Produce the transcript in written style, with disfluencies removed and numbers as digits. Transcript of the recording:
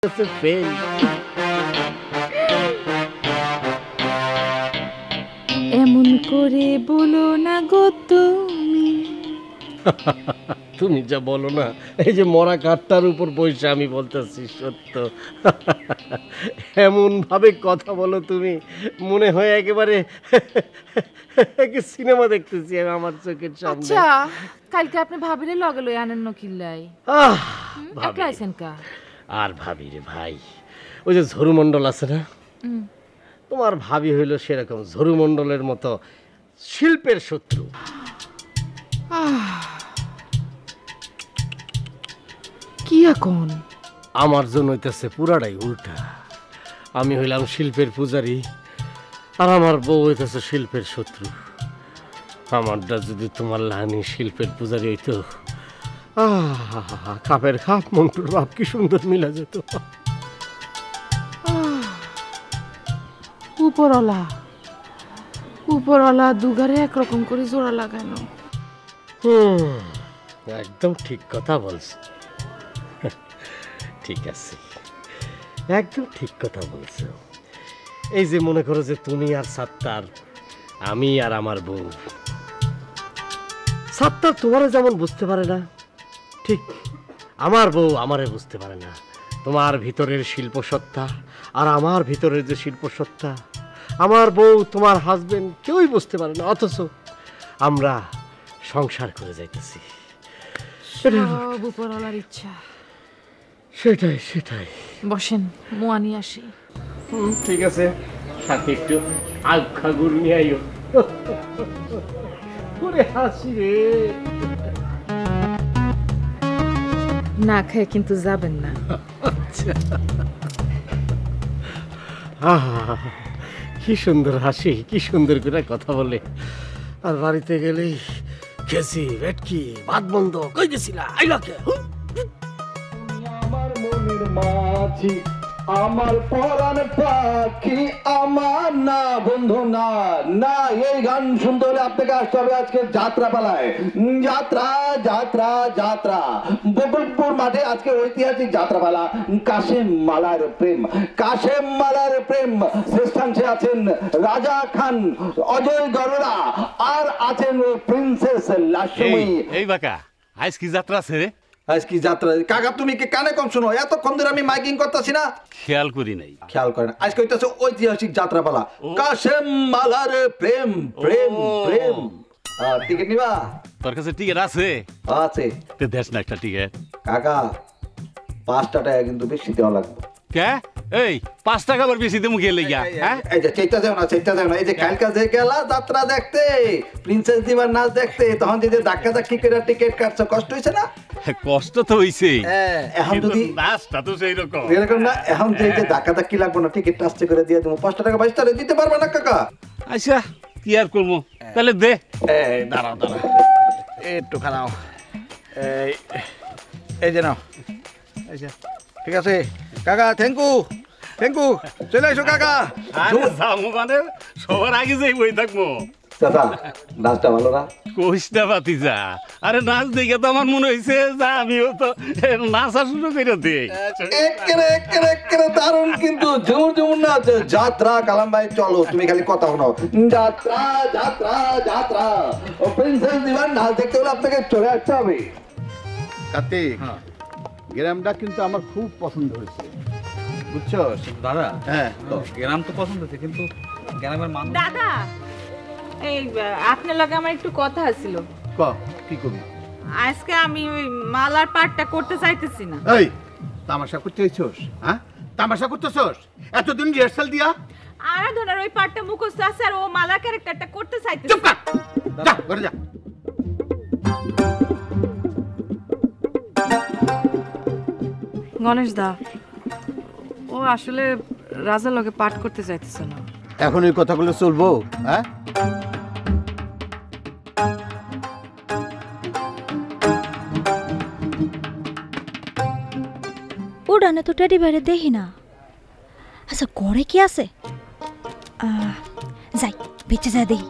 Fail. এমন করে বলো না গো তুমি। তুমি যা বলো না, এই যে মরা কাঠটার উপর বসে আমি বলতেছি সত্য। এমন ভাবে কথা বলো তুমি, মনে হয় একেবারে সিনেমা দেখতেছি আমি আমার চোখের সামনে। আচ্ছা, কালকে আপনি ভাবিলে লগে লই আনেন নকিল্লাই একলা আইছেন কা? আর ভাবি রে ভাই, ওই যে ঝরুমণ্ডল আছে না, তোমার ভাবি হইল সেরকম ঝরুমণ্ডলের মতো শিল্পের শত্রু। কি এখন? আমার জন্য হইতেছে পুরাটাই উল্টা। আমি হইলাম শিল্পের পূজারী, আর আমার বউ হইতেছে শিল্পের শত্রু। আমারটা যদি তোমার লাহানি শিল্পের পূজারী হইতো, খাপের খাপ মন্টুর বাপ কি সুন্দর মিলা যেত। উপরওয়ালা উপরওয়ালা দুগারে একরকম করে জোড়া লাগানো। একদম ঠিক কথা বলছো। ঠিক আছে, একদম ঠিক কথা বলছো। এই যে মনে করো যে তুমি আর সাত্তার, আমি আর আমার বউ। সাত্তার তোমারে যেমন বুঝতে পারে না, ঠিক আমার বউ আমারে বুঝতে পারে না। তোমার ভিতরের শিল্পসত্তা আর আমার ভিতরের যে শিল্পসত্তা, আমার বউ তোমার হাজবেন্ড কেউই বুঝতে পারে না, অথচ আমরা সংসার করে যাইতেছি। সব উপরওয়ালার ইচ্ছা। সেটাই সেটাই। বসেন, মোয়া নিয়ে আসি। ঠিক আছে, সাথে একটু আখা গুড় নিয়ে আইও। ওরে হাসি রে। না খেয়ে কিন্তু যাবেন না। কি সুন্দর হাসি, কি সুন্দর করে কথা বলে। আর বাড়িতে গেলেই খেসি ভেটকি ভাত বন্ধ, কই গেছিলা আইলাকে। আমার মনের মাঝি, আমার পরাণ পাখি, আমার না বন্ধু না না। এই গান শুনতে হলে আপনাকে আসতে হবে আজকে যাত্রা পালায়। যাত্রা যাত্রা যাত্রা বকুলপুর মাঠে আজকে ঐতিহাসিক যাত্রাপালা। কাশেম মালার প্রেম, কাশেম মালার প্রেম। শ্রেষ্ঠাংশে আছেন রাজা খান, অজয় গরোরা, আর আছেন প্রিন্সেস লাক্ষ্মী। এই বাকা, আজ কি যাত্রা আছে রে? আজ কি যাত্রা? কাকা তুমি কি কানে কম শোনো? এতক্ষণ ধরে আমি মাইকিং করতেছি না, খেয়াল করি নাই। খেয়াল করেন। আজকে হইতেছে ঐতিহাসিক যাত্রাপালা, কাশেম মালার প্রেম প্রেম প্রেম। টিকিট নিবা? তোর কাছে টিকিট আছে? আছে। তে দেশ না একটা টিকিট। কাকা 5 টাকা কিন্তু বেশি দেওয়া লাগবে। কে? এই 5 টাকা আবার বেশি দেবো গেলে গিয়া? হ্যাঁ, এই যে চেষ্টা যাও না, চেষ্টা যাও না। এই যে কালকা যে গেলা যাত্রা দেখতে, প্রিন্সেস দিবার নাচ দেখতে, তখন যদি ধাক্কা ধাক্কি করে টিকিট কাটছো, কষ্ট হইছে না? কষ্ট তো হইছে। এখন যদি নাচটা তো সেই রকম এরকম না, এখন যে ধাক্কা ধাক্কি লাগবে না, টিকিট টাস্তে করে দিয়ে দেবো। 5 টাকা 22 টাকা দিতে পারবে না কাকা? আচ্ছা, কি আর করবো, তাহলে দে। এই দাঁড়াও দাঁড়াও, একটু খানাও। এই যে নাও। ঠিক আছে কাকা, থ্যাংক ইউ থ্যাংক ইউ। চলে এসো কাকা। মানে সবার আগে যাই বই থাকবো। দাদা নাচটা ভালো না? কোষ্টা পাতি যা। আরে নাচ দেখে তো আমার মনে হয়েছে যা আমিও তো নাচা শুরু করে দিই। দারুণ কিন্তু, ঝুমুর ঝুমুর নাচ। যাত্রা কালাম ভাই, চলো তুমি খালি কথা শোনো। যাত্রা যাত্রা যাত্রা। ও প্রিন্সেস দিবার নাচ দেখতে হলে আপনাকে চলে আসতে হবে। কার্তিক, গ্রামটা কিন্তু আমার খুব পছন্দ হয়েছে, বুঝছো দাদা? হ্যাঁ, গ্রাম তো পছন্দ হচ্ছে, কিন্তু গ্রামের মানুষ। দাদা, এই আপনার লগে আমার একটু কথা ছিল। কি করবি? আজকে আমি ওই মালার পাঠটা করতে চাইতেছি না। এই তামাশা করতে হইছস? হ্যাঁ, তামাশা করতেছস এতদিন রিহার্সাল দিয়া? আরাধনার ওই পাঠটা মুখস্থ আছে, আর ও মালার ক্যারেক্টারটা করতে চাইতেছি। চুপ কর, যা ঘরে যা। গণেশ দা, ও আসলে রাজার লগে পাঠ করতে চাইতেছে না। এখন এই কথাগুলো চলবো? হ্যাঁ, উড়ানে তো টেডি বাইরে দেখি না। আচ্ছা, করে কি আছে? যাই, বেঁচে যায় দেখি।